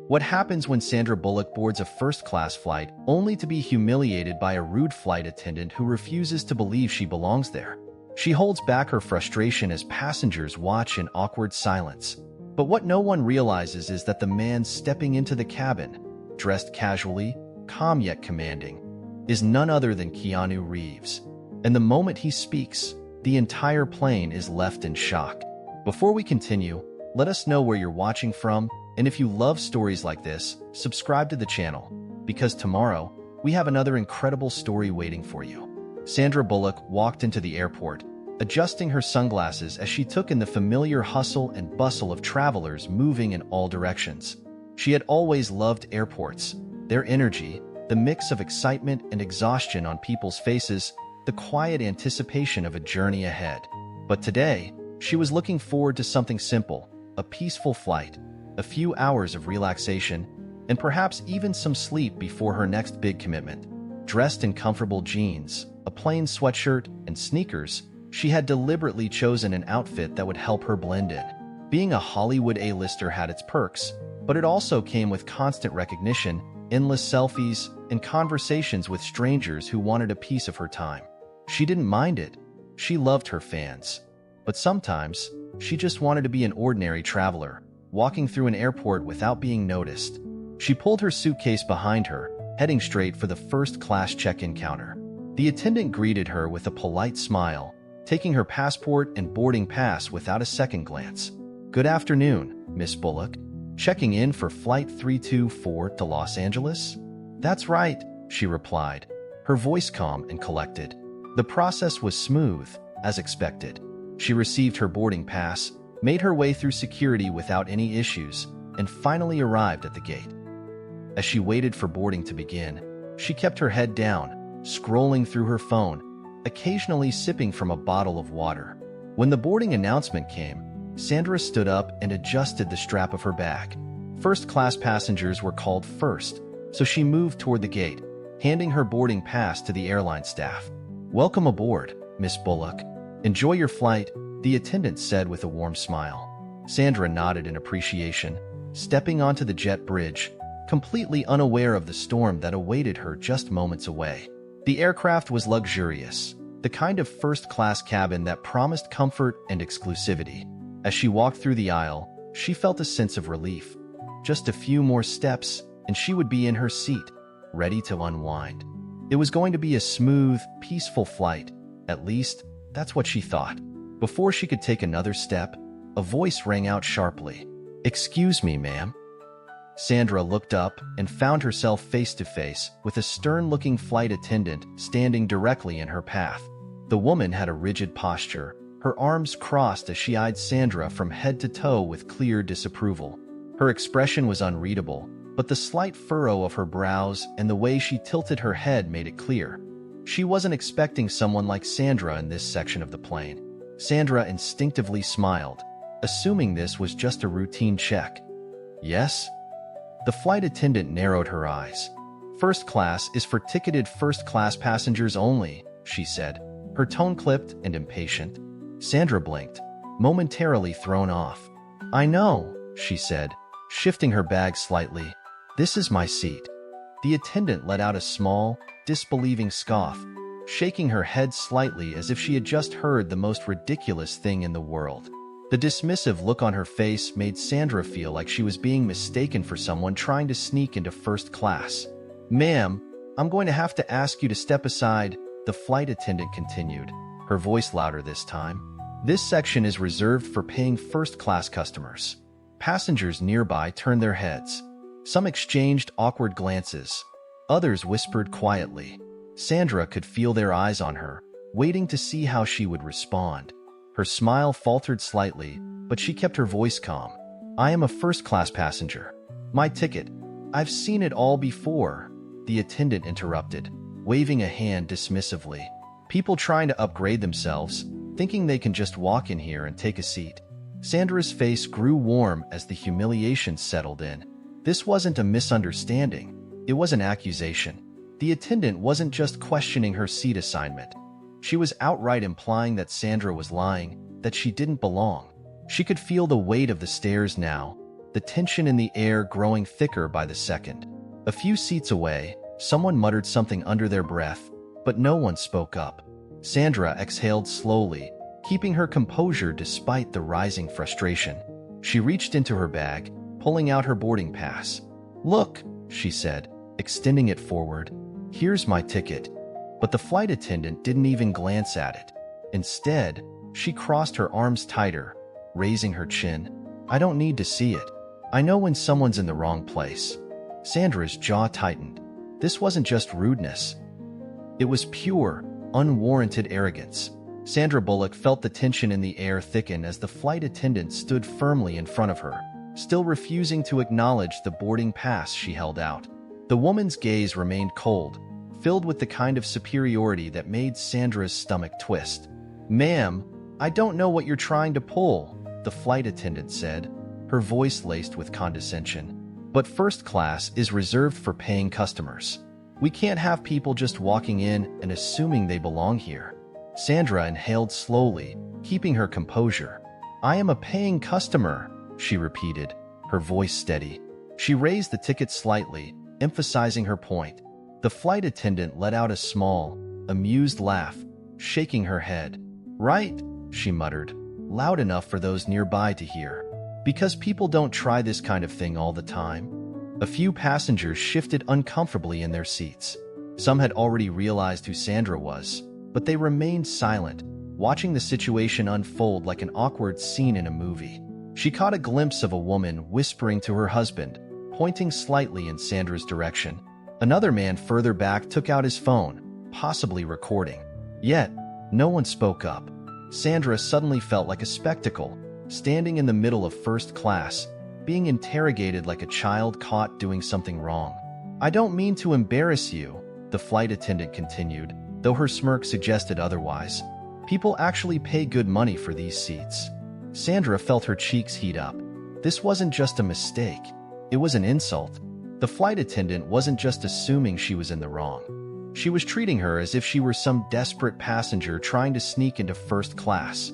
What happens when Sandra Bullock boards a first-class flight only to be humiliated by a rude flight attendant who refuses to believe she belongs there? She holds back her frustration as passengers watch in awkward silence. But what no one realizes is that the man stepping into the cabin, dressed casually, calm yet commanding, is none other than Keanu Reeves. And the moment he speaks, the entire plane is left in shock. Before we continue, let us know where you're watching from, and if you love stories like this, subscribe to the channel, because tomorrow, we have another incredible story waiting for you. Sandra Bullock walked into the airport, adjusting her sunglasses as she took in the familiar hustle and bustle of travelers moving in all directions. She had always loved airports, their energy, the mix of excitement and exhaustion on people's faces, the quiet anticipation of a journey ahead. But today, she was looking forward to something simple, a peaceful flight, a few hours of relaxation, and perhaps even some sleep before her next big commitment. Dressed in comfortable jeans, a plain sweatshirt, and sneakers, she had deliberately chosen an outfit that would help her blend in. Being a Hollywood A-lister had its perks, but it also came with constant recognition, endless selfies, and conversations with strangers who wanted a piece of her time. She didn't mind it. She loved her fans. But sometimes, she just wanted to be an ordinary traveler, walking through an airport without being noticed. She pulled her suitcase behind her, heading straight for the first-class check-in counter. The attendant greeted her with a polite smile, taking her passport and boarding pass without a second glance. "Good afternoon, Miss Bullock. Checking in for Flight 324 to Los Angeles?" "That's right," she replied, her voice calm and collected. The process was smooth, as expected. She received her boarding pass, made her way through security without any issues, and finally arrived at the gate. As she waited for boarding to begin, she kept her head down, scrolling through her phone, occasionally sipping from a bottle of water. When the boarding announcement came, Sandra stood up and adjusted the strap of her bag. First-class passengers were called first, so she moved toward the gate, handing her boarding pass to the airline staff. "Welcome aboard, Miss Bullock. Enjoy your flight," the attendant said with a warm smile. Sandra nodded in appreciation, stepping onto the jet bridge, completely unaware of the storm that awaited her just moments away. The aircraft was luxurious, the kind of first-class cabin that promised comfort and exclusivity. As she walked through the aisle, she felt a sense of relief. Just a few more steps, and she would be in her seat, ready to unwind. It was going to be a smooth, peaceful flight. At least, that's what she thought. Before she could take another step, a voice rang out sharply. "Excuse me, ma'am." Sandra looked up and found herself face-to-face with a stern-looking flight attendant standing directly in her path. The woman had a rigid posture, her arms crossed as she eyed Sandra from head to toe with clear disapproval. Her expression was unreadable, but the slight furrow of her brows and the way she tilted her head made it clear. She wasn't expecting someone like Sandra in this section of the plane. Sandra instinctively smiled, assuming this was just a routine check. "Yes?" The flight attendant narrowed her eyes. "First class is for ticketed first-class passengers only," she said, her tone clipped and impatient. Sandra blinked, momentarily thrown off. "I know," she said, shifting her bag slightly. "This is my seat." The attendant let out a small, disbelieving scoff, shaking her head slightly as if she had just heard the most ridiculous thing in the world. The dismissive look on her face made Sandra feel like she was being mistaken for someone trying to sneak into first class. "Ma'am, I'm going to have to ask you to step aside," the flight attendant continued, her voice louder this time. "This section is reserved for paying first-class customers." Passengers nearby turned their heads. Some exchanged awkward glances. Others whispered quietly. Sandra could feel their eyes on her, waiting to see how she would respond. Her smile faltered slightly, but she kept her voice calm. "I am a first-class passenger. My ticket. I've seen it all before," the attendant interrupted, waving a hand dismissively. "People trying to upgrade themselves, thinking they can just walk in here and take a seat." Sandra's face grew warm as the humiliation settled in. This wasn't a misunderstanding. It was an accusation. The attendant wasn't just questioning her seat assignment. She was outright implying that Sandra was lying, that she didn't belong. She could feel the weight of the stares now, the tension in the air growing thicker by the second. A few seats away, someone muttered something under their breath, but no one spoke up. Sandra exhaled slowly, keeping her composure despite the rising frustration. She reached into her bag, pulling out her boarding pass. "Look," she said, extending it forward. "Here's my ticket." But the flight attendant didn't even glance at it. Instead, she crossed her arms tighter, raising her chin. "I don't need to see it. I know when someone's in the wrong place." Sandra's jaw tightened. This wasn't just rudeness. It was pure, unwarranted arrogance. Sandra Bullock felt the tension in the air thicken as the flight attendant stood firmly in front of her, still refusing to acknowledge the boarding pass she held out. The woman's gaze remained cold, filled with the kind of superiority that made Sandra's stomach twist. "Ma'am, I don't know what you're trying to pull," the flight attendant said, her voice laced with condescension. "But first class is reserved for paying customers. We can't have people just walking in and assuming they belong here." Sandra inhaled slowly, keeping her composure. "I am a paying customer," she repeated, her voice steady. She raised the ticket slightly, emphasizing her point. The flight attendant let out a small, amused laugh, shaking her head. "Right," she muttered, loud enough for those nearby to hear. "Because people don't try this kind of thing all the time." A few passengers shifted uncomfortably in their seats. Some had already realized who Sandra was, but they remained silent, watching the situation unfold like an awkward scene in a movie. She caught a glimpse of a woman whispering to her husband, pointing slightly in Sandra's direction. Another man further back took out his phone, possibly recording. Yet, no one spoke up. Sandra suddenly felt like a spectacle, standing in the middle of first class, being interrogated like a child caught doing something wrong. "I don't mean to embarrass you," the flight attendant continued, though her smirk suggested otherwise. "People actually pay good money for these seats." Sandra felt her cheeks heat up. This wasn't just a mistake. It was an insult. The flight attendant wasn't just assuming she was in the wrong. She was treating her as if she were some desperate passenger trying to sneak into first class.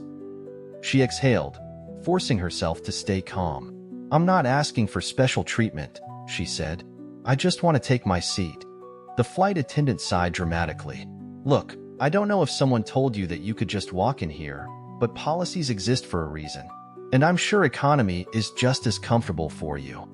She exhaled, forcing herself to stay calm. "I'm not asking for special treatment," she said. "I just want to take my seat." The flight attendant sighed dramatically. "Look, I don't know if someone told you that you could just walk in here, but policies exist for a reason. And I'm sure economy is just as comfortable for you."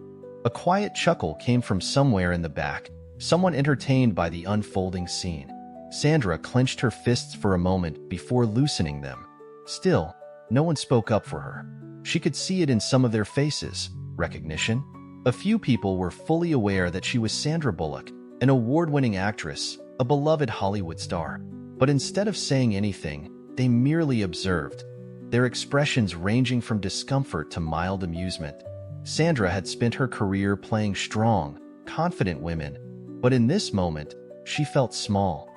A quiet chuckle came from somewhere in the back, someone entertained by the unfolding scene. Sandra clenched her fists for a moment before loosening them. Still, no one spoke up for her. She could see it in some of their faces. Recognition? A few people were fully aware that she was Sandra Bullock, an award-winning actress, a beloved Hollywood star. But instead of saying anything, they merely observed, their expressions ranging from discomfort to mild amusement. Sandra had spent her career playing strong, confident women, but in this moment, she felt small.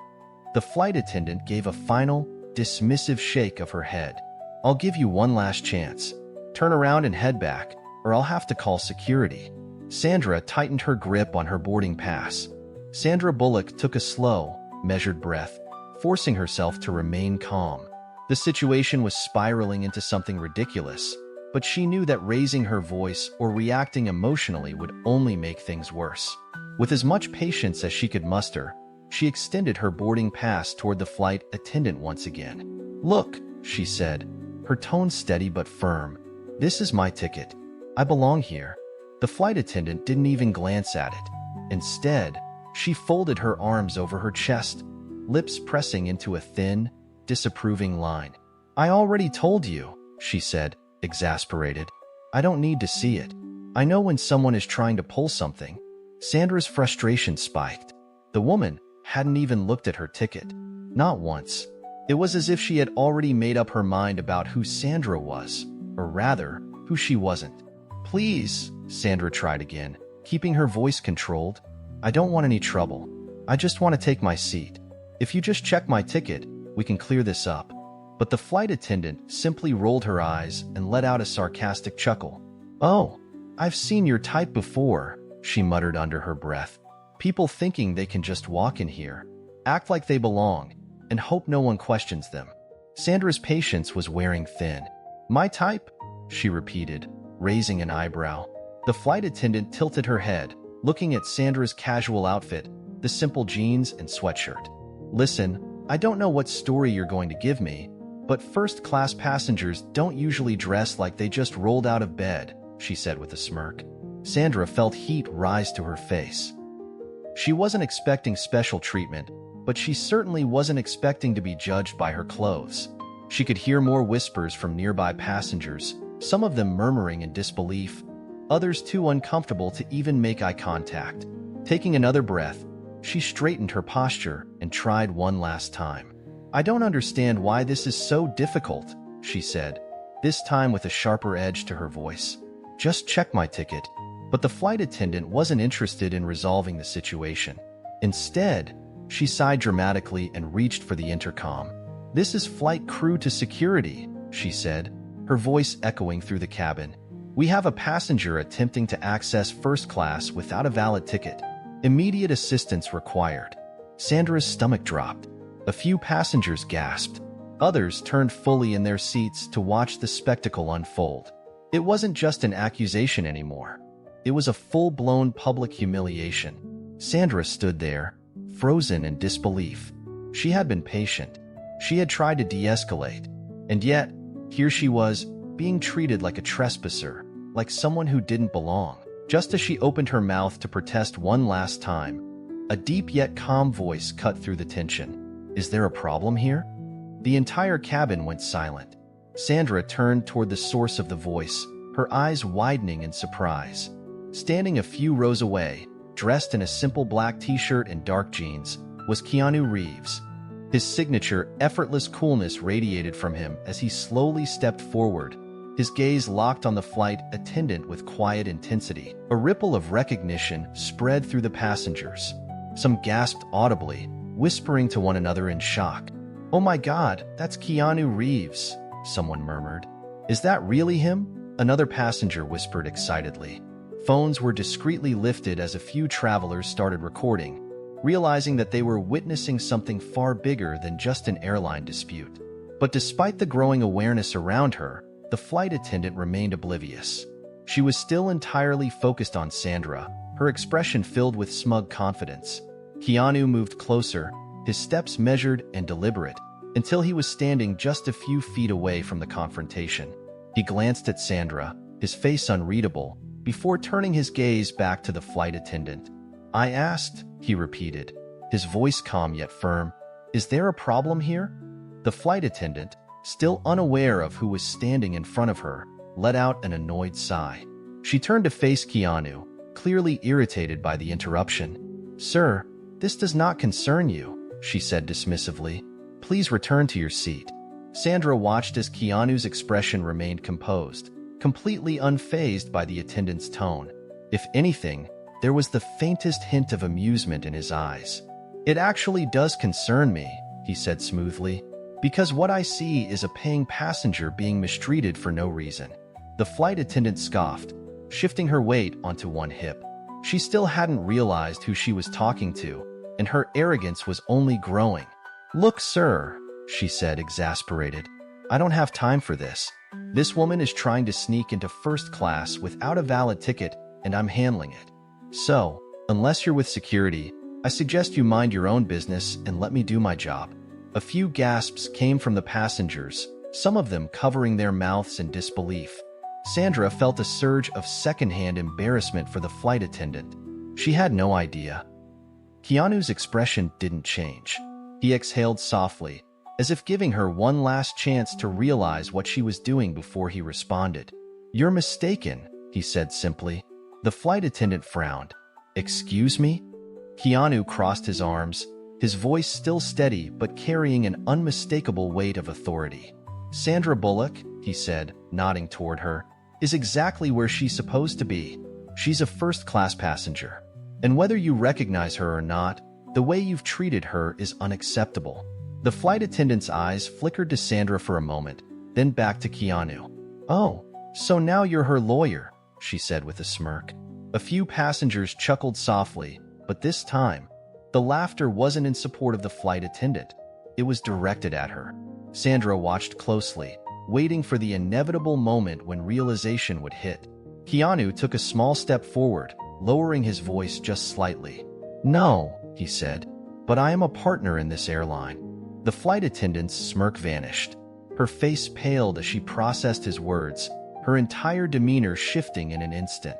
The flight attendant gave a final, dismissive shake of her head. "I'll give you one last chance. Turn around and head back, or I'll have to call security." Sandra tightened her grip on her boarding pass. Sandra Bullock took a slow, measured breath, forcing herself to remain calm. The situation was spiraling into something ridiculous, but she knew that raising her voice or reacting emotionally would only make things worse. With as much patience as she could muster, she extended her boarding pass toward the flight attendant once again. "Look," she said, her tone steady but firm. "This is my ticket. I belong here." The flight attendant didn't even glance at it. Instead, she folded her arms over her chest, lips pressing into a thin, disapproving line. "I already told you," she said, exasperated. "I don't need to see it. I know when someone is trying to pull something." Sandra's frustration spiked. The woman hadn't even looked at her ticket. Not once. It was as if she had already made up her mind about who Sandra was, or rather, who she wasn't. "Please," Sandra tried again, keeping her voice controlled. "I don't want any trouble. I just want to take my seat. If you just check my ticket, we can clear this up." But the flight attendant simply rolled her eyes and let out a sarcastic chuckle. "Oh, I've seen your type before," she muttered under her breath. "People thinking they can just walk in here, act like they belong, and hope no one questions them." Sandra's patience was wearing thin. "My type?" she repeated, raising an eyebrow. The flight attendant tilted her head, looking at Sandra's casual outfit, the simple jeans and sweatshirt. Listen, I don't know what story you're going to give me, but first-class passengers don't usually dress like they just rolled out of bed, she said with a smirk. Sandra felt heat rise to her face. She wasn't expecting special treatment, but she certainly wasn't expecting to be judged by her clothes. She could hear more whispers from nearby passengers, some of them murmuring in disbelief, others too uncomfortable to even make eye contact. Taking another breath, she straightened her posture and tried one last time. I don't understand why this is so difficult, she said, this time with a sharper edge to her voice. Just check my ticket. But the flight attendant wasn't interested in resolving the situation. Instead, she sighed dramatically and reached for the intercom. This is flight crew to security, she said, her voice echoing through the cabin. We have a passenger attempting to access first class without a valid ticket. Immediate assistance required. Sandra's stomach dropped. A few passengers gasped. Others turned fully in their seats to watch the spectacle unfold. It wasn't just an accusation anymore. It was a full-blown public humiliation. Sandra stood there, frozen in disbelief. She had been patient. She had tried to de-escalate. And yet, here she was, being treated like a trespasser, like someone who didn't belong. Just as she opened her mouth to protest one last time, a deep yet calm voice cut through the tension. Is there a problem here? The entire cabin went silent. Sandra turned toward the source of the voice, her eyes widening in surprise. Standing a few rows away, dressed in a simple black t-shirt and dark jeans, was Keanu Reeves. His signature, effortless coolness radiated from him as he slowly stepped forward, his gaze locked on the flight attendant with quiet intensity. A ripple of recognition spread through the passengers. Some gasped audibly, whispering to one another in shock. "Oh my God, that's Keanu Reeves," someone murmured. "Is that really him?" Another passenger whispered excitedly. Phones were discreetly lifted as a few travelers started recording, realizing that they were witnessing something far bigger than just an airline dispute. But despite the growing awareness around her, the flight attendant remained oblivious. She was still entirely focused on Sandra, her expression filled with smug confidence. Keanu moved closer, his steps measured and deliberate, until he was standing just a few feet away from the confrontation. He glanced at Sandra, his face unreadable, before turning his gaze back to the flight attendant. "I asked," he repeated, his voice calm yet firm, "is there a problem here?" The flight attendant, still unaware of who was standing in front of her, let out an annoyed sigh. She turned to face Keanu, clearly irritated by the interruption. "Sir, this does not concern you," she said dismissively. "Please return to your seat." Sandra watched as Keanu's expression remained composed, completely unfazed by the attendant's tone. If anything, there was the faintest hint of amusement in his eyes. "It actually does concern me," he said smoothly, "because what I see is a paying passenger being mistreated for no reason." The flight attendant scoffed, shifting her weight onto one hip. She still hadn't realized who she was talking to, and her arrogance was only growing. "Look, sir," she said, exasperated, "I don't have time for this. This woman is trying to sneak into first class without a valid ticket, and I'm handling it. So, unless you're with security, I suggest you mind your own business and let me do my job." A few gasps came from the passengers, some of them covering their mouths in disbelief. Sandra felt a surge of secondhand embarrassment for the flight attendant. She had no idea. Keanu's expression didn't change. He exhaled softly, as if giving her one last chance to realize what she was doing before he responded. "You're mistaken," he said simply. The flight attendant frowned. "Excuse me?" Keanu crossed his arms, his voice still steady but carrying an unmistakable weight of authority. "Sandra Bullock," he said, nodding toward her, "is exactly where she's supposed to be. She's a first-class passenger. And whether you recognize her or not, the way you've treated her is unacceptable." The flight attendant's eyes flickered to Sandra for a moment, then back to Keanu. "Oh, so now you're her lawyer," she said with a smirk. A few passengers chuckled softly, but this time, the laughter wasn't in support of the flight attendant. It was directed at her. Sandra watched closely, waiting for the inevitable moment when realization would hit. Keanu took a small step forward, lowering his voice just slightly. "No," he said, "but I am a partner in this airline." The flight attendant's smirk vanished. Her face paled as she processed his words, her entire demeanor shifting in an instant.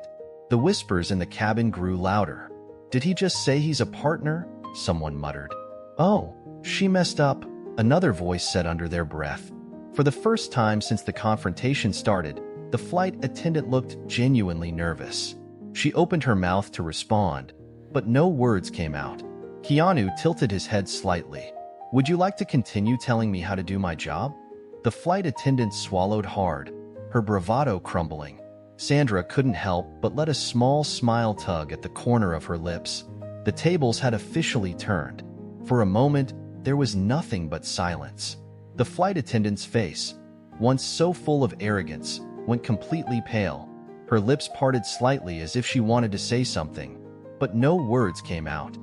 The whispers in the cabin grew louder. "Did he just say he's a partner?" someone muttered. "Oh, she messed up," another voice said under their breath. For the first time since the confrontation started, the flight attendant looked genuinely nervous. She opened her mouth to respond, but no words came out. Keanu tilted his head slightly. "Would you like to continue telling me how to do my job?" The flight attendant swallowed hard, her bravado crumbling. Sandra couldn't help but let a small smile tug at the corner of her lips. The tables had officially turned. For a moment, there was nothing but silence. The flight attendant's face, once so full of arrogance, went completely pale. Her lips parted slightly as if she wanted to say something, but no words came out.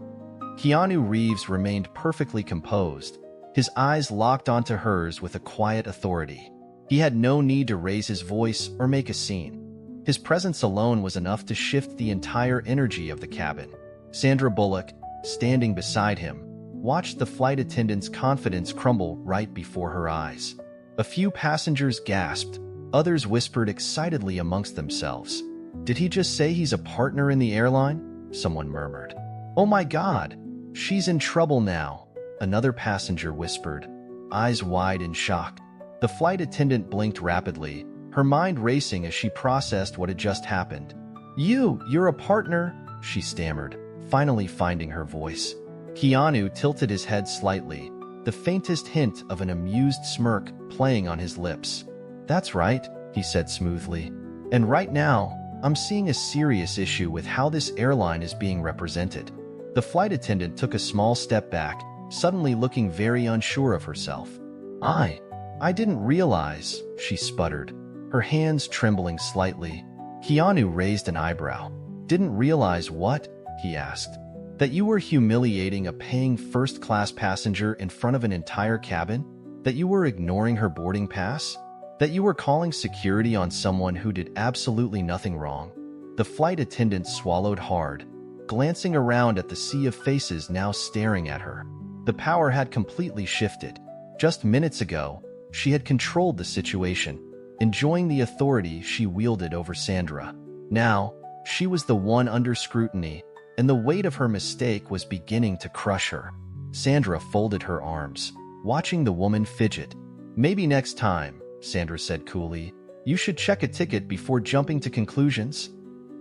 Keanu Reeves remained perfectly composed, his eyes locked onto hers with a quiet authority. He had no need to raise his voice or make a scene. His presence alone was enough to shift the entire energy of the cabin. Sandra Bullock, standing beside him, watched the flight attendant's confidence crumble right before her eyes. A few passengers gasped, others whispered excitedly amongst themselves. "Did he just say he's a partner in the airline?" someone murmured. "Oh my God, she's in trouble now," another passenger whispered, eyes wide in shock. The flight attendant blinked rapidly, her mind racing as she processed what had just happened. You're a partner," she stammered, finally finding her voice. Keanu tilted his head slightly, the faintest hint of an amused smirk playing on his lips. "That's right," he said smoothly. "And right now, I'm seeing a serious issue with how this airline is being represented." The flight attendant took a small step back, suddenly looking very unsure of herself. I didn't realize," she sputtered, her hands trembling slightly. Keanu raised an eyebrow. "Didn't realize what?" he asked. "That you were humiliating a paying first-class passenger in front of an entire cabin? That you were ignoring her boarding pass? That you were calling security on someone who did absolutely nothing wrong?" The flight attendant swallowed hard, glancing around at the sea of faces now staring at her. The power had completely shifted. Just minutes ago, she had controlled the situation, enjoying the authority she wielded over Sandra. Now, she was the one under scrutiny, and the weight of her mistake was beginning to crush her. Sandra folded her arms, watching the woman fidget. "Maybe next time," Sandra said coolly, "you should check a ticket before jumping to conclusions."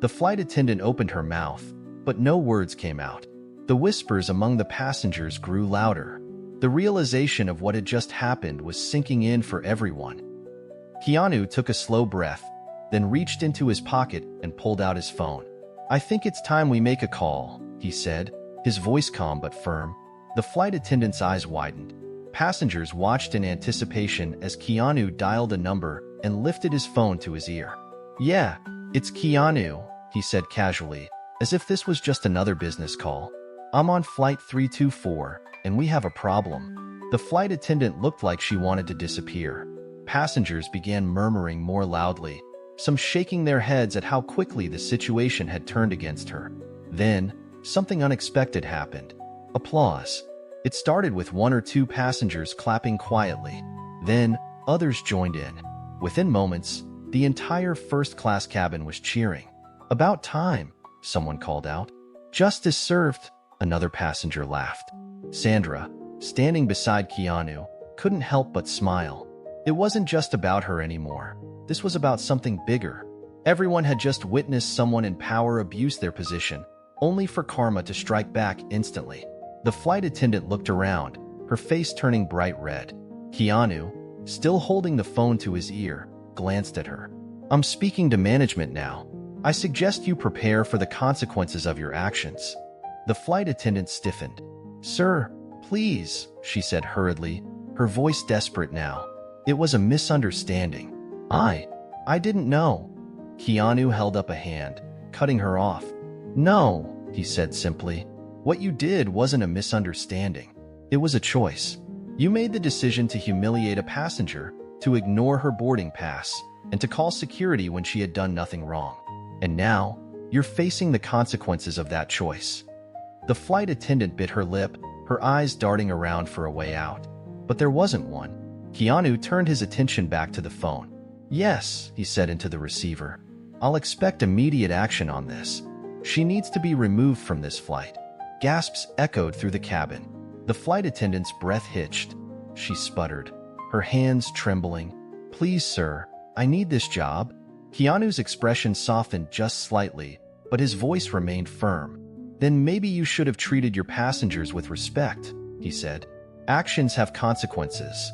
The flight attendant opened her mouth, but no words came out. The whispers among the passengers grew louder. The realization of what had just happened was sinking in for everyone. Keanu took a slow breath, then reached into his pocket and pulled out his phone. "I think it's time we make a call," he said, his voice calm but firm. The flight attendant's eyes widened. Passengers watched in anticipation as Keanu dialed a number and lifted his phone to his ear. "Yeah, it's Keanu," he said casually, as if this was just another business call. "I'm on flight 324, and we have a problem." The flight attendant looked like she wanted to disappear. Passengers began murmuring more loudly, some shaking their heads at how quickly the situation had turned against her. Then, something unexpected happened. Applause. It started with one or two passengers clapping quietly. Then, others joined in. Within moments, the entire first-class cabin was cheering. "About time," someone called out. "Justice served," another passenger laughed. Sandra, standing beside Keanu, couldn't help but smile. It wasn't just about her anymore. This was about something bigger. Everyone had just witnessed someone in power abuse their position, only for karma to strike back instantly. The flight attendant looked around, her face turning bright red. Keanu, still holding the phone to his ear, glanced at her. "I'm speaking to management now. I suggest you prepare for the consequences of your actions." The flight attendant stiffened. "Sir, please," she said hurriedly, her voice desperate now. "It was a misunderstanding. I didn't know." Keanu held up a hand, cutting her off. "No," he said simply. "What you did wasn't a misunderstanding. It was a choice. You made the decision to humiliate a passenger, to ignore her boarding pass, and to call security when she had done nothing wrong. And now, you're facing the consequences of that choice. The flight attendant bit her lip, her eyes darting around for a way out. But there wasn't one. Keanu turned his attention back to the phone. "Yes," he said into the receiver. "I'll expect immediate action on this. She needs to be removed from this flight." Gasps echoed through the cabin. The flight attendant's breath hitched. She sputtered, her hands trembling. "Please, sir, I need this job." Keanu's expression softened just slightly, but his voice remained firm. "Then maybe you should have treated your passengers with respect," he said. "Actions have consequences."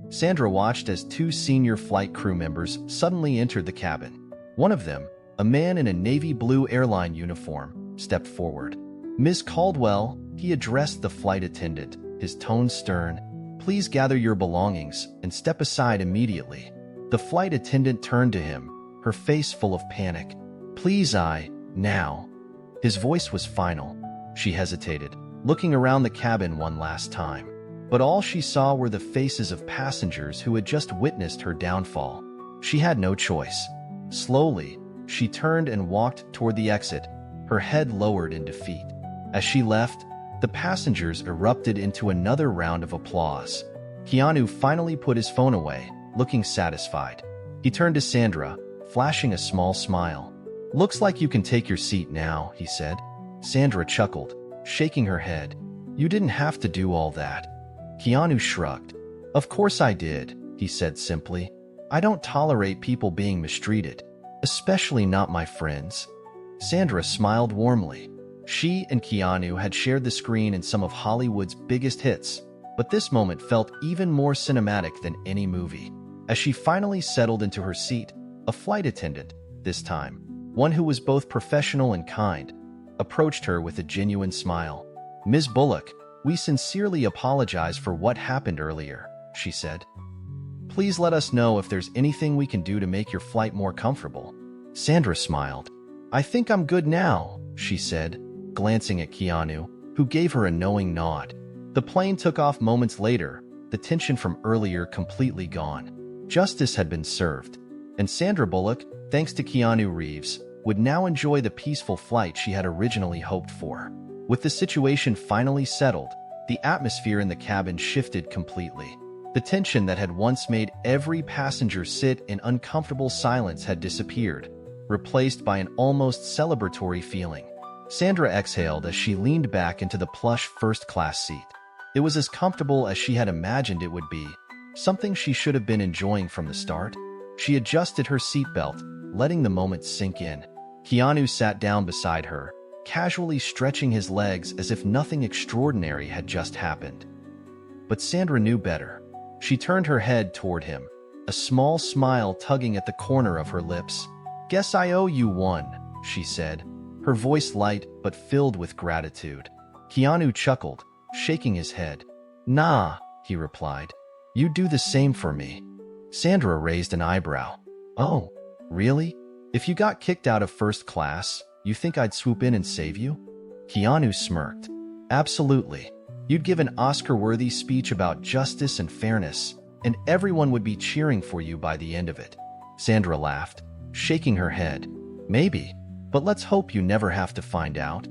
Sandra watched as two senior flight crew members suddenly entered the cabin. One of them, a man in a navy blue airline uniform, stepped forward. "Miss Caldwell," he addressed the flight attendant, his tone stern, "please gather your belongings and step aside immediately." The flight attendant turned to him, her face full of panic. "Please, now." His voice was final. She hesitated, looking around the cabin one last time. But all she saw were the faces of passengers who had just witnessed her downfall. She had no choice. Slowly, she turned and walked toward the exit, her head lowered in defeat. As she left, the passengers erupted into another round of applause. Keanu finally put his phone away, looking satisfied. He turned to Sandra, flashing a small smile. "Looks like you can take your seat now," he said. Sandra chuckled, shaking her head. "You didn't have to do all that." Keanu shrugged. "Of course I did," he said simply. "I don't tolerate people being mistreated, especially not my friends." Sandra smiled warmly. She and Keanu had shared the screen in some of Hollywood's biggest hits, but this moment felt even more cinematic than any movie. As she finally settled into her seat, a flight attendant, this time, one who was both professional and kind, approached her with a genuine smile. "Ms. Bullock, we sincerely apologize for what happened earlier," she said. "Please let us know if there's anything we can do to make your flight more comfortable." Sandra smiled. "I think I'm good now," she said, glancing at Keanu, who gave her a knowing nod. The plane took off moments later, the tension from earlier completely gone. Justice had been served, and Sandra Bullock, thanks to Keanu Reeves, would now enjoy the peaceful flight she had originally hoped for. With the situation finally settled, the atmosphere in the cabin shifted completely. The tension that had once made every passenger sit in uncomfortable silence had disappeared, replaced by an almost celebratory feeling. Sandra exhaled as she leaned back into the plush first-class seat. It was as comfortable as she had imagined it would be, something she should have been enjoying from the start. She adjusted her seatbelt, letting the moment sink in. Keanu sat down beside her, casually stretching his legs as if nothing extraordinary had just happened. But Sandra knew better. She turned her head toward him, a small smile tugging at the corner of her lips. "Guess I owe you one," she said, her voice light but filled with gratitude. Keanu chuckled, shaking his head. "Nah," he replied. "You do the same for me." Sandra raised an eyebrow. "Oh, really? If you got kicked out of first class, you think I'd swoop in and save you?" Keanu smirked. "Absolutely. You'd give an Oscar-worthy speech about justice and fairness, and everyone would be cheering for you by the end of it." Sandra laughed, shaking her head. "Maybe, but let's hope you never have to find out."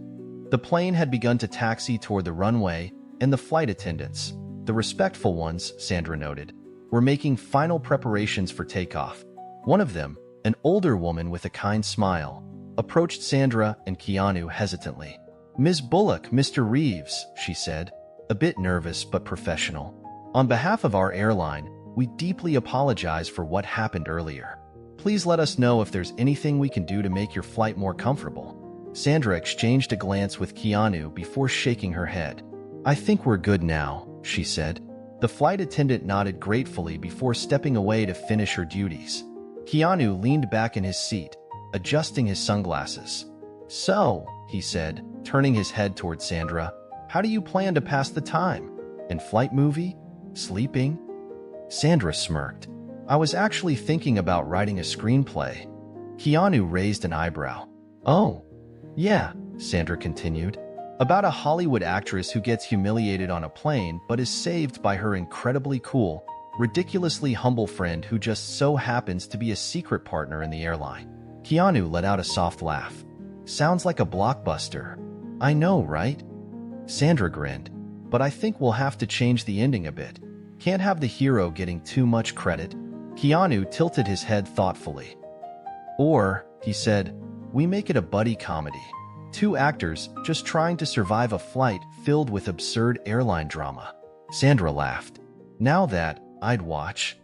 The plane had begun to taxi toward the runway, and the flight attendants, the respectful ones, Sandra noted, were making final preparations for takeoff. One of them, an older woman with a kind smile, approached Sandra and Keanu hesitantly. "Ms. Bullock, Mr. Reeves," she said, a bit nervous but professional. "On behalf of our airline, we deeply apologize for what happened earlier. Please let us know if there's anything we can do to make your flight more comfortable." Sandra exchanged a glance with Keanu before shaking her head. "I think we're good now," she said. The flight attendant nodded gratefully before stepping away to finish her duties. Keanu leaned back in his seat, adjusting his sunglasses. "So," he said, turning his head toward Sandra, "how do you plan to pass the time? In flight movie? Sleeping?" Sandra smirked. "I was actually thinking about writing a screenplay." Keanu raised an eyebrow. "Oh, yeah," Sandra continued. "About a Hollywood actress who gets humiliated on a plane but is saved by her incredibly cool, ridiculously humble friend who just so happens to be a secret partner in the airline." Keanu let out a soft laugh. Sounds like a blockbuster. I know, right? Sandra grinned. But I think we'll have to change the ending a bit. Can't have the hero getting too much credit. Keanu tilted his head thoughtfully. Or, he said, we make it a buddy comedy. Two actors just trying to survive a flight filled with absurd airline drama. Sandra laughed. Now that, I'd watch.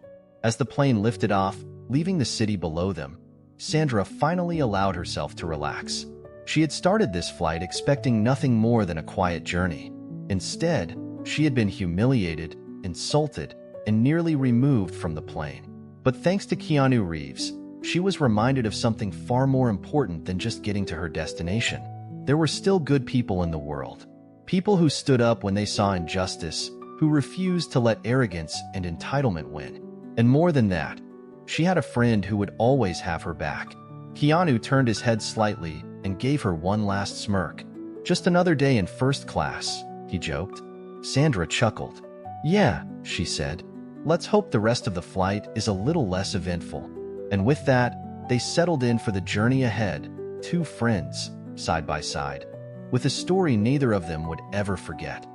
As the plane lifted off, leaving the city below them, Sandra finally allowed herself to relax. She had started this flight expecting nothing more than a quiet journey. Instead, she had been humiliated, insulted, and nearly removed from the plane. But thanks to Keanu Reeves, she was reminded of something far more important than just getting to her destination. There were still good people in the world. People who stood up when they saw injustice, who refused to let arrogance and entitlement win. And more than that, she had a friend who would always have her back. Keanu turned his head slightly and gave her one last smirk. Just another day in first class, he joked. Sandra chuckled. Yeah, she said. Let's hope the rest of the flight is a little less eventful. And with that, they settled in for the journey ahead, two friends, side by side, with a story neither of them would ever forget.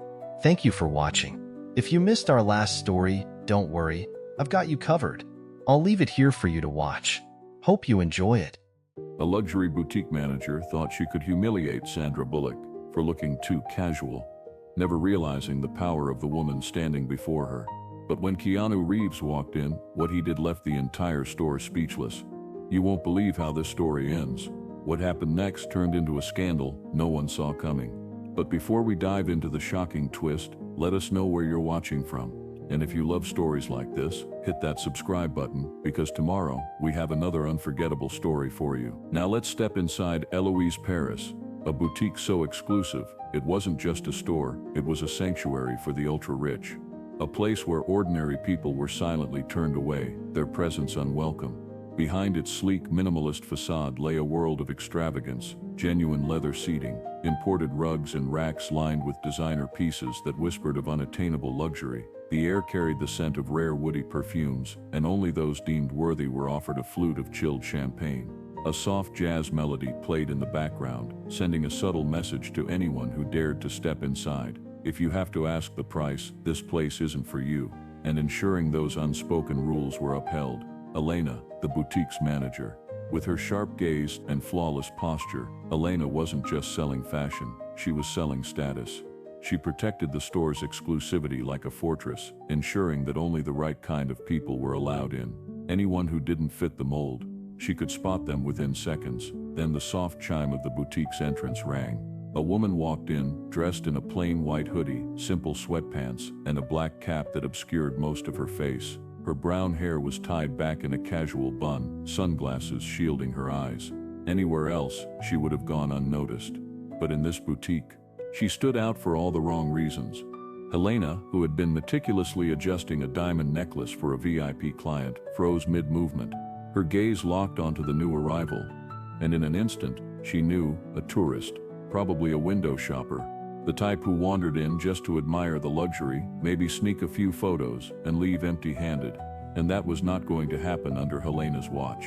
Thank you for watching. If you missed our last story, don't worry, I've got you covered. I'll leave it here for you to watch. Hope you enjoy it. A luxury boutique manager thought she could humiliate Sandra Bullock for looking too casual, never realizing the power of the woman standing before her. But when Keanu Reeves walked in, what he did left the entire store speechless. You won't believe how this story ends. What happened next turned into a scandal no one saw coming. But before we dive into the shocking twist, let us know where you're watching from. And if you love stories like this, hit that subscribe button, because tomorrow we have another unforgettable story for you. Now let's step inside Eloise Paris, a boutique so exclusive, it wasn't just a store, it was a sanctuary for the ultra-rich. A place where ordinary people were silently turned away, their presence unwelcome. Behind its sleek, minimalist facade lay a world of extravagance, genuine leather seating, imported rugs and racks lined with designer pieces that whispered of unattainable luxury. The air carried the scent of rare woody perfumes, and only those deemed worthy were offered a flute of chilled champagne. A soft jazz melody played in the background, sending a subtle message to anyone who dared to step inside. If you have to ask the price, this place isn't for you. And ensuring those unspoken rules were upheld, Elena, the boutique's manager. With her sharp gaze and flawless posture, Elena wasn't just selling fashion, she was selling status. She protected the store's exclusivity like a fortress, ensuring that only the right kind of people were allowed in. Anyone who didn't fit the mold, she could spot them within seconds. Then the soft chime of the boutique's entrance rang. A woman walked in, dressed in a plain white hoodie, simple sweatpants, and a black cap that obscured most of her face. Her brown hair was tied back in a casual bun, sunglasses shielding her eyes. Anywhere else, she would have gone unnoticed. But in this boutique, she stood out for all the wrong reasons. Helena, who had been meticulously adjusting a diamond necklace for a VIP client, froze mid-movement. Her gaze locked onto the new arrival, and in an instant, she knew, a tourist, probably a window shopper, the type who wandered in just to admire the luxury, maybe sneak a few photos, and leave empty-handed. And that was not going to happen under Helena's watch.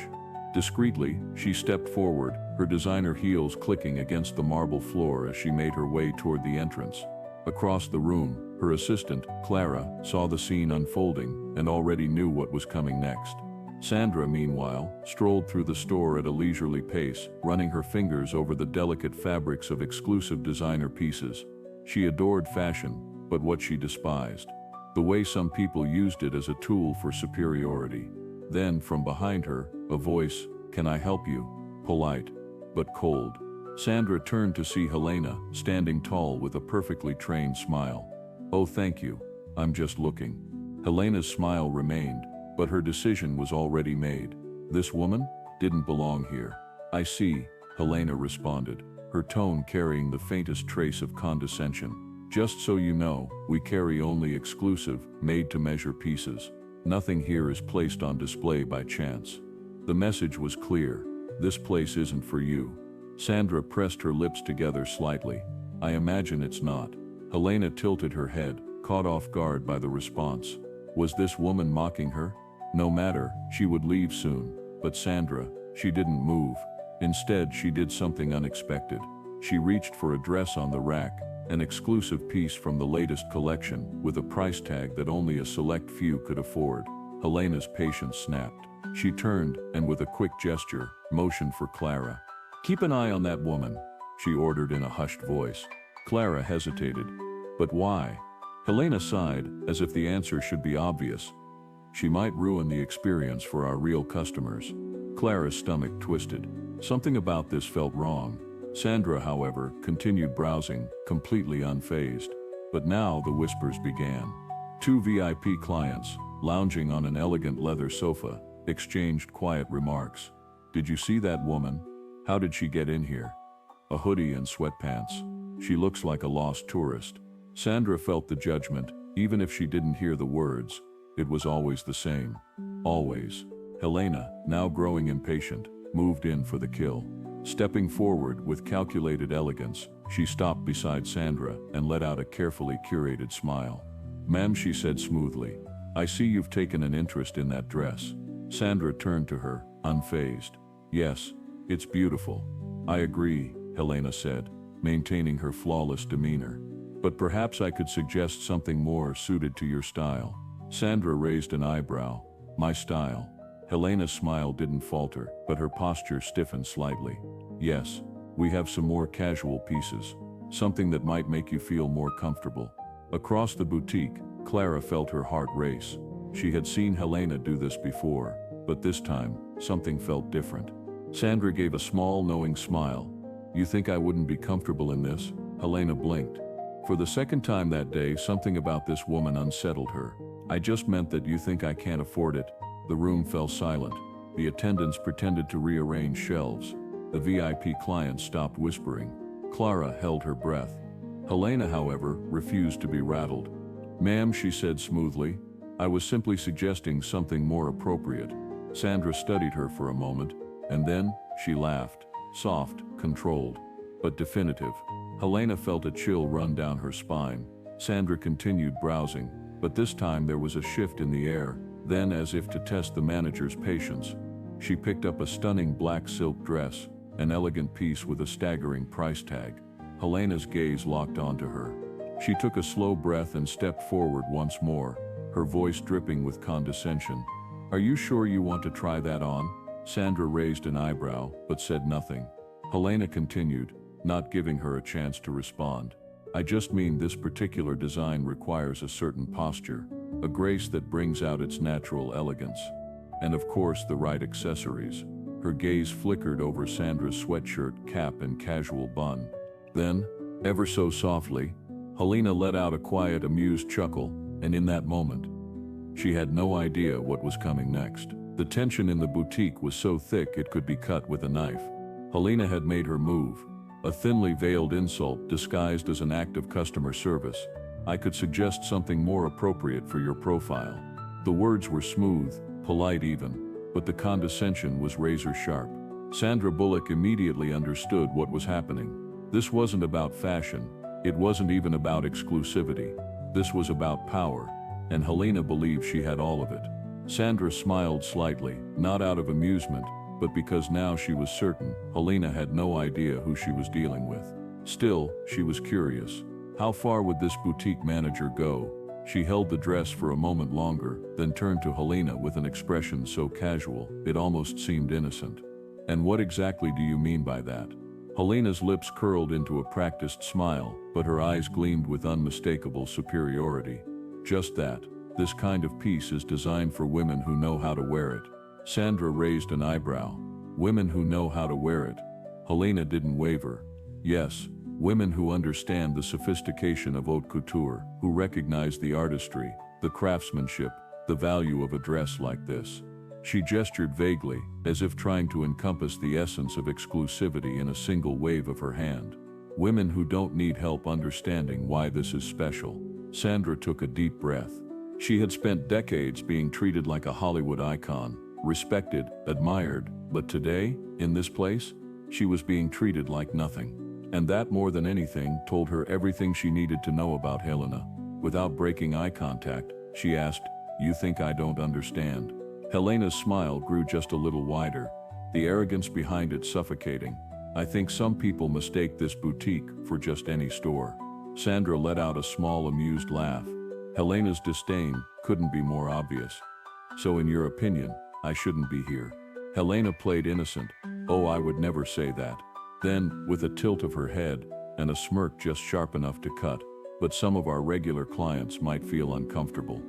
Discreetly, she stepped forward, her designer heels clicking against the marble floor as she made her way toward the entrance. Across the room, her assistant, Clara, saw the scene unfolding and already knew what was coming next. Sandra, meanwhile, strolled through the store at a leisurely pace, running her fingers over the delicate fabrics of exclusive designer pieces. She adored fashion, but what she despised, the way some people used it as a tool for superiority. Then, from behind her, a voice, "Can I help you?" Polite, but cold. Sandra turned to see Helena, standing tall with a perfectly trained smile. "Oh, thank you. I'm just looking." Helena's smile remained, but her decision was already made. This woman didn't belong here. "I see," Helena responded, her tone carrying the faintest trace of condescension. "Just so you know, we carry only exclusive, made-to-measure pieces. Nothing here is placed on display by chance." The message was clear. This place isn't for you. Sandra pressed her lips together slightly. "I imagine it's not." Helena tilted her head, caught off guard by the response. Was this woman mocking her? No matter, she would leave soon. But Sandra, She didn't move. Instead, she did something unexpected. She reached for a dress on the rack, an exclusive piece from the latest collection, with a price tag that only a select few could afford. Helena's patience snapped. She turned, and with a quick gesture, motioned for Clara. "Keep an eye on that woman," she ordered in a hushed voice. Clara hesitated. "But why?" Helena sighed, as if the answer should be obvious. "She might ruin the experience for our real customers." Clara's stomach twisted. Something about this felt wrong. Sandra, however, continued browsing, completely unfazed. But now the whispers began. Two VIP clients, lounging on an elegant leather sofa, exchanged quiet remarks. "Did you see that woman? How did she get in here? A hoodie and sweatpants. She looks like a lost tourist." Sandra felt the judgment, even if she didn't hear the words. It was always the same. Always. Helena, now growing impatient, moved in for the kill. Stepping forward with calculated elegance, she stopped beside Sandra and let out a carefully curated smile. "Ma'am," she said smoothly, "I see you've taken an interest in that dress." Sandra turned to her, unfazed. "Yes, it's beautiful." "I agree," Helena said, maintaining her flawless demeanor. "But perhaps I could suggest something more suited to your style." Sandra raised an eyebrow. "My style?" Helena's smile didn't falter, but her posture stiffened slightly. "Yes, we have some more casual pieces. Something that might make you feel more comfortable." Across the boutique, Clara felt her heart race. She had seen Helena do this before, but this time, something felt different. Sandra gave a small, knowing smile. "You think I wouldn't be comfortable in this?" Helena blinked. For the second time that day, something about this woman unsettled her. "I just meant that you think I can't afford it." The room fell silent. The attendants pretended to rearrange shelves. The VIP clients stopped whispering. Clara held her breath. Helena, however, refused to be rattled. "Ma'am," she said smoothly, "I was simply suggesting something more appropriate." Sandra studied her for a moment, and then she laughed, soft, controlled, but definitive. Helena felt a chill run down her spine. Sandra continued browsing, but this time there was a shift in the air. Then, as if to test the manager's patience, she picked up a stunning black silk dress, an elegant piece with a staggering price tag. Helena's gaze locked onto her. She took a slow breath and stepped forward once more, her voice dripping with condescension. "Are you sure you want to try that on?" Sandra raised an eyebrow, but said nothing. Helena continued, not giving her a chance to respond. "I just mean this particular design requires a certain posture, a grace that brings out its natural elegance. And of course the right accessories." Her gaze flickered over Sandra's sweatshirt, cap and casual bun. Then, ever so softly, Helena let out a quiet, amused chuckle, and in that moment, she had no idea what was coming next. The tension in the boutique was so thick it could be cut with a knife. Helena had made her move, a thinly veiled insult disguised as an act of customer service. "I could suggest something more appropriate for your profile." The words were smooth, polite even, but the condescension was razor sharp. Sandra Bullock immediately understood what was happening. This wasn't about fashion. It wasn't even about exclusivity. This was about power, and Helena believed she had all of it. Sandra smiled slightly, not out of amusement, but because now she was certain Helena had no idea who she was dealing with. Still, she was curious. How far would this boutique manager go? She held the dress for a moment longer, then turned to Helena with an expression so casual, it almost seemed innocent. "And what exactly do you mean by that?" Helena's lips curled into a practiced smile, but her eyes gleamed with unmistakable superiority. "Just that. This kind of piece is designed for women who know how to wear it." Sandra raised an eyebrow. "Women who know how to wear it?" Helena didn't waver. "Yes, women who understand the sophistication of haute couture, who recognize the artistry, the craftsmanship, the value of a dress like this." She gestured vaguely, as if trying to encompass the essence of exclusivity in a single wave of her hand. "Women who don't need help understanding why this is special." Sandra took a deep breath. She had spent decades being treated like a Hollywood icon, respected, admired, but today, in this place, she was being treated like nothing. And that, more than anything, told her everything she needed to know about Helena. Without breaking eye contact, she asked, "You think I don't understand?" Helena's smile grew just a little wider. the arrogance behind it suffocating. I think some people mistake this boutique for just any store. Sandra let out a small amused laugh. Helena's disdain couldn't be more obvious. So in your opinion, I shouldn't be here? Helena played innocent. Oh, I would never say that. Then, with a tilt of her head, and a smirk just sharp enough to cut, but some of our regular clients might feel uncomfortable.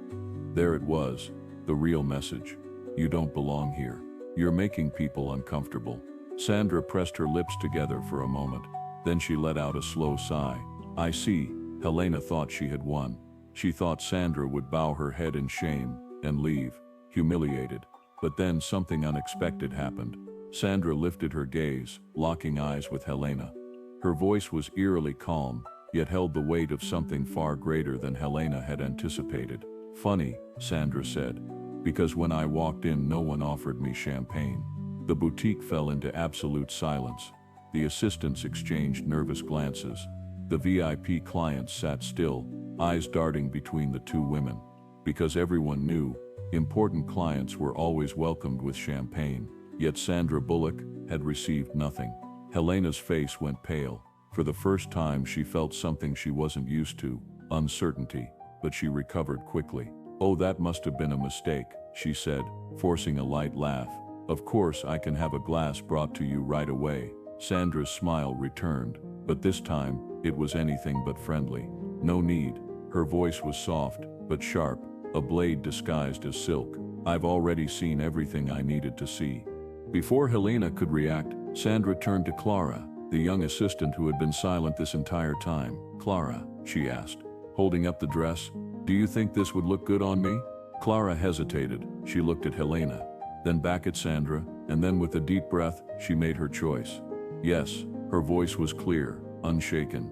There it was, the real message. You don't belong here. You're making people uncomfortable. Sandra pressed her lips together for a moment. Then she let out a slow sigh. I see. Helena thought she had won. She thought Sandra would bow her head in shame and leave, humiliated. But then something unexpected happened. Sandra lifted her gaze, locking eyes with Helena. Her voice was eerily calm, yet held the weight of something far greater than Helena had anticipated. Funny, Sandra said, because when I walked in no one offered me champagne. The boutique fell into absolute silence. The assistants exchanged nervous glances. The VIP clients sat still, eyes darting between the two women. Because everyone knew, important clients were always welcomed with champagne. Yet Sandra Bullock had received nothing. Helena's face went pale. For the first time she felt something she wasn't used to, uncertainty, but she recovered quickly. Oh, that must have been a mistake, she said, forcing a light laugh. Of course I can have a glass brought to you right away. Sandra's smile returned, but this time, it was anything but friendly. No need. Her voice was soft, but sharp, a blade disguised as silk. I've already seen everything I needed to see. Before Helena could react, Sandra turned to Clara, the young assistant who had been silent this entire time. Clara, she asked, holding up the dress, do you think this would look good on me? Clara hesitated. She looked at Helena, then back at Sandra, and then with a deep breath, she made her choice. Yes, her voice was clear, unshaken.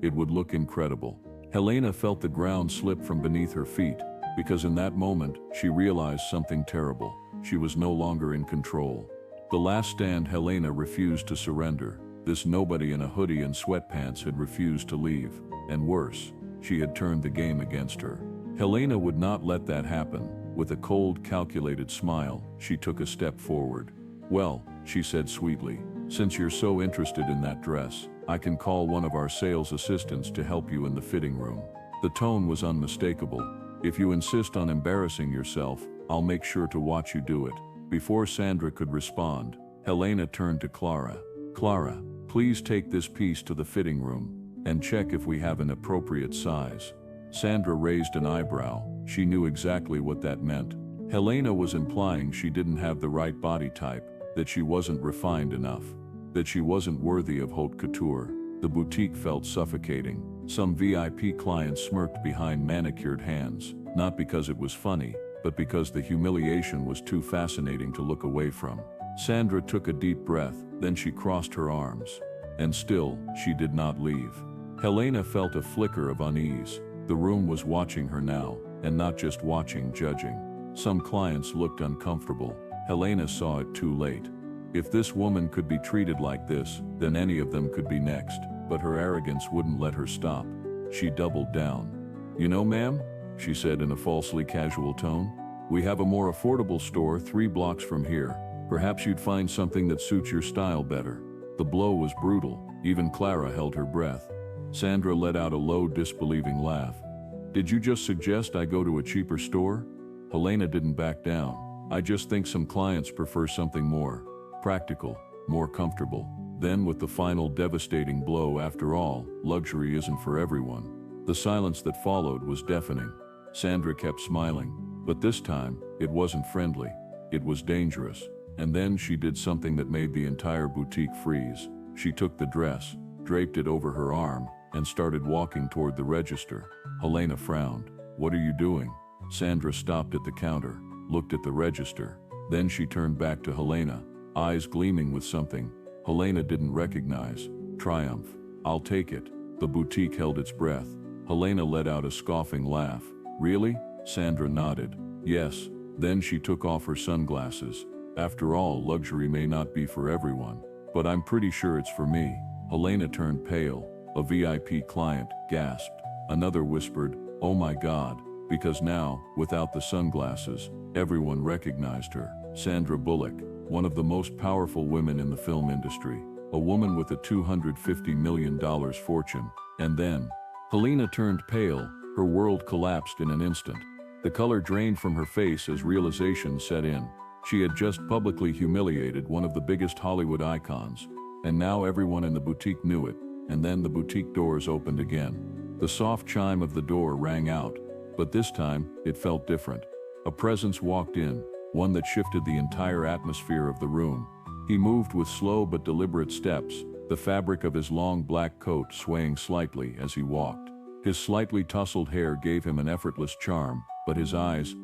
It would look incredible. Helena felt the ground slip from beneath her feet, because in that moment, she realized something terrible. She was no longer in control. The last stand Helena refused to surrender. This nobody in a hoodie and sweatpants had refused to leave. And worse, she had turned the game against her. Helena would not let that happen. With a cold, calculated smile, she took a step forward. Well, she said sweetly, since you're so interested in that dress, I can call one of our sales assistants to help you in the fitting room. The tone was unmistakable. If you insist on embarrassing yourself, I'll make sure to watch you do it. Before Sandra could respond, Helena turned to Clara. Clara, please take this piece to the fitting room and check if we have an appropriate size. Sandra raised an eyebrow. She knew exactly what that meant. Helena was implying she didn't have the right body type, that she wasn't refined enough, that she wasn't worthy of haute couture. The boutique felt suffocating. Some VIP clients smirked behind manicured hands, not because it was funny, but because the humiliation was too fascinating to look away from. Sandra took a deep breath, then she crossed her arms. And still, she did not leave. Helena felt a flicker of unease. The room was watching her now, and not just watching, judging. Some clients looked uncomfortable. Helena saw it too late. If this woman could be treated like this, then any of them could be next. But her arrogance wouldn't let her stop. She doubled down. You know, ma'am, she said in a falsely casual tone, we have a more affordable store 3 blocks from here. Perhaps you'd find something that suits your style better. The blow was brutal. Even Clara held her breath. Sandra let out a low, disbelieving laugh. Did you just suggest I go to a cheaper store? Helena didn't back down. I just think some clients prefer something more practical, more comfortable. Then with the final devastating blow, after all, luxury isn't for everyone. The silence that followed was deafening. Sandra kept smiling, but this time, it wasn't friendly. It was dangerous. And then she did something that made the entire boutique freeze. She took the dress, draped it over her arm, and started walking toward the register. Helena frowned. What are you doing? Sandra stopped at the counter, looked at the register. Then she turned back to Helena, eyes gleaming with something Helena didn't recognize. Triumph. I'll take it. The boutique held its breath. Helena let out a scoffing laugh. Really? Sandra nodded. Yes. Then she took off her sunglasses. After all, luxury may not be for everyone, but I'm pretty sure it's for me. Helena turned pale. A VIP client gasped. Another whispered, oh my God, because now, without the sunglasses, everyone recognized her. Sandra Bullock. one of the most powerful women in the film industry, a woman with a $250 million fortune. And then, Helena turned pale, her world collapsed in an instant. The color drained from her face as realization set in. She had just publicly humiliated one of the biggest Hollywood icons, and now everyone in the boutique knew it. And then the boutique doors opened again. The soft chime of the door rang out, but this time, it felt different. A presence walked in, one that shifted the entire atmosphere of the room. He moved with slow but deliberate steps, the fabric of his long black coat swaying slightly as he walked. His slightly tousled hair gave him an effortless charm, but his eyes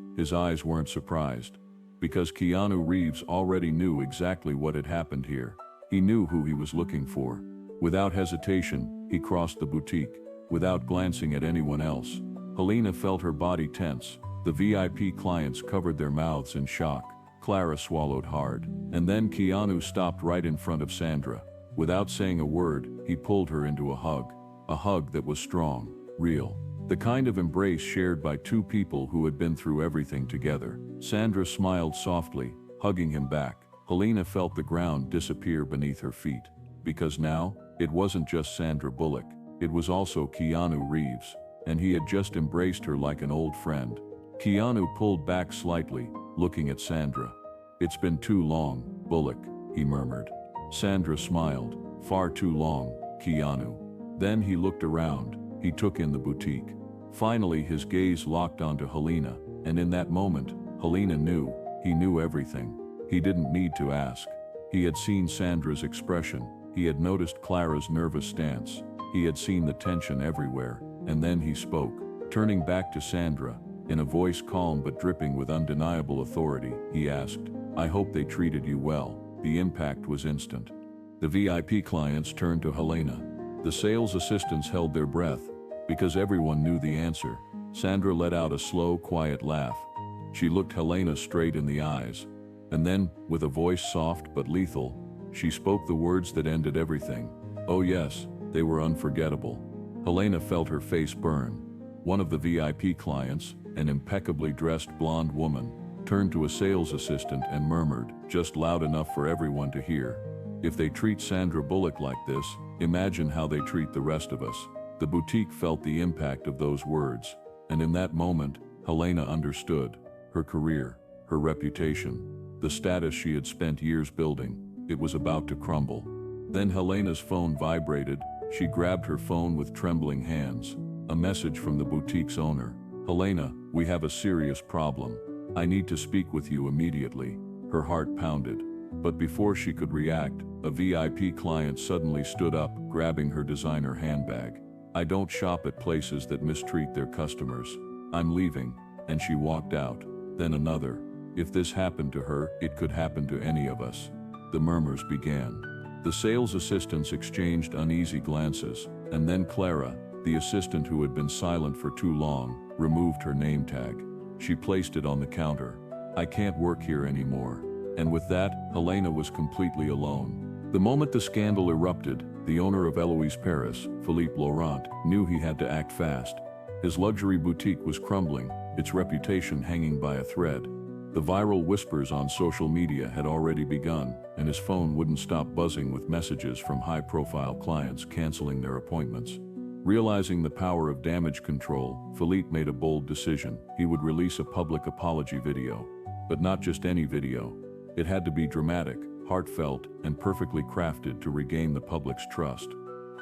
weren't surprised. Because Keanu Reeves already knew exactly what had happened here. He knew who he was looking for. Without hesitation, he crossed the boutique, without glancing at anyone else. Helena felt her body tense. The VIP clients covered their mouths in shock. Clara swallowed hard. And then Keanu stopped right in front of Sandra. Without saying a word, he pulled her into a hug that was strong, real. The kind of embrace shared by two people who had been through everything together. Sandra smiled softly, hugging him back. Helena felt the ground disappear beneath her feet. Because now, it wasn't just Sandra Bullock, it was also Keanu Reeves, and he had just embraced her like an old friend. Keanu pulled back slightly, looking at Sandra. "It's been too long, Bullock," he murmured. Sandra smiled. "Far too long, Keanu." Then he looked around, he took in the boutique. Finally his gaze locked onto Helena, and in that moment, Helena knew, he knew everything. He didn't need to ask. He had seen Sandra's expression. He had noticed Clara's nervous stance. He had seen the tension everywhere, and then he spoke. Turning back to Sandra, in a voice calm but dripping with undeniable authority, he asked, "I hope they treated you well." The impact was instant. The VIP clients turned to Helena. The sales assistants held their breath, because everyone knew the answer. Sandra let out a slow, quiet laugh. She looked Helena straight in the eyes, and then, with a voice soft but lethal, she spoke the words that ended everything. Oh yes, they were unforgettable. Helena felt her face burn. One of the VIP clients, an impeccably dressed blonde woman, turned to a sales assistant and murmured, just loud enough for everyone to hear, "If they treat Sandra Bullock like this, imagine how they treat the rest of us." The boutique felt the impact of those words, and in that moment, Helena understood. Her career, her reputation, the status she had spent years building, it was about to crumble. Then Helena's phone vibrated. She grabbed her phone with trembling hands. A message from the boutique's owner. "Helena, we have a serious problem. I need to speak with you immediately." Her heart pounded. But before she could react, a VIP client suddenly stood up, grabbing her designer handbag. "I don't shop at places that mistreat their customers. I'm leaving," and she walked out. Then another. If this happened to her, it could happen to any of us. The murmurs began. The sales assistants exchanged uneasy glances, and then Clara, the assistant who had been silent for too long, removed her name tag. She placed it on the counter. "I can't work here anymore." And with that, Helena was completely alone. The moment the scandal erupted, the owner of Eloise Paris, Philippe Laurent, knew he had to act fast. His luxury boutique was crumbling, its reputation hanging by a thread. The viral whispers on social media had already begun, and his phone wouldn't stop buzzing with messages from high-profile clients canceling their appointments. Realizing the power of damage control, Philippe made a bold decision. He would release a public apology video. But not just any video. It had to be dramatic, heartfelt, and perfectly crafted to regain the public's trust.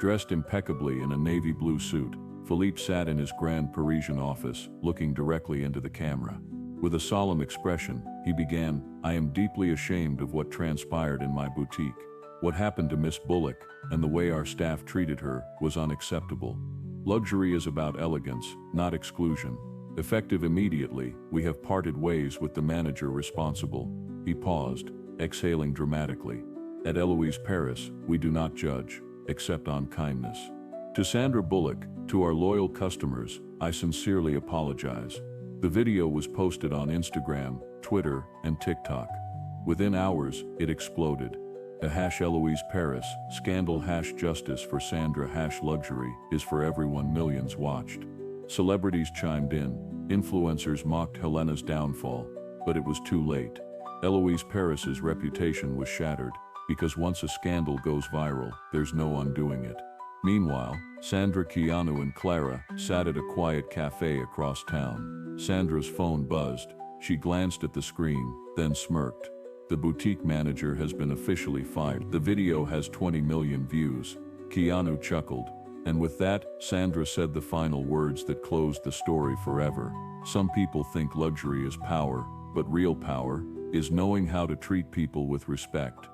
Dressed impeccably in a navy blue suit, Philippe sat in his grand Parisian office, looking directly into the camera. With a solemn expression, he began, "I am deeply ashamed of what transpired in my boutique. What happened to Miss Bullock, and the way our staff treated her, was unacceptable. Luxury is about elegance, not exclusion. Effective immediately, we have parted ways with the manager responsible." He paused, exhaling dramatically. "At Eloise Paris, we do not judge, except on kindness. To Sandra Bullock, to our loyal customers, I sincerely apologize." The video was posted on Instagram, Twitter, and TikTok. Within hours, it exploded. A #Eloise Paris, scandal #justice for Sandra #luxury is for everyone millions watched. Celebrities chimed in, influencers mocked Helena's downfall, but it was too late. Eloise Paris's reputation was shattered, because once a scandal goes viral, there's no undoing it. Meanwhile, Sandra, Keanu, and Clara sat at a quiet cafe across town. Sandra's phone buzzed. She glanced at the screen, then smirked. The boutique manager has been officially fired. The video has 20 million views. Keanu chuckled. And with that, Sandra said the final words that closed the story forever. Some people think luxury is power, but real power is knowing how to treat people with respect.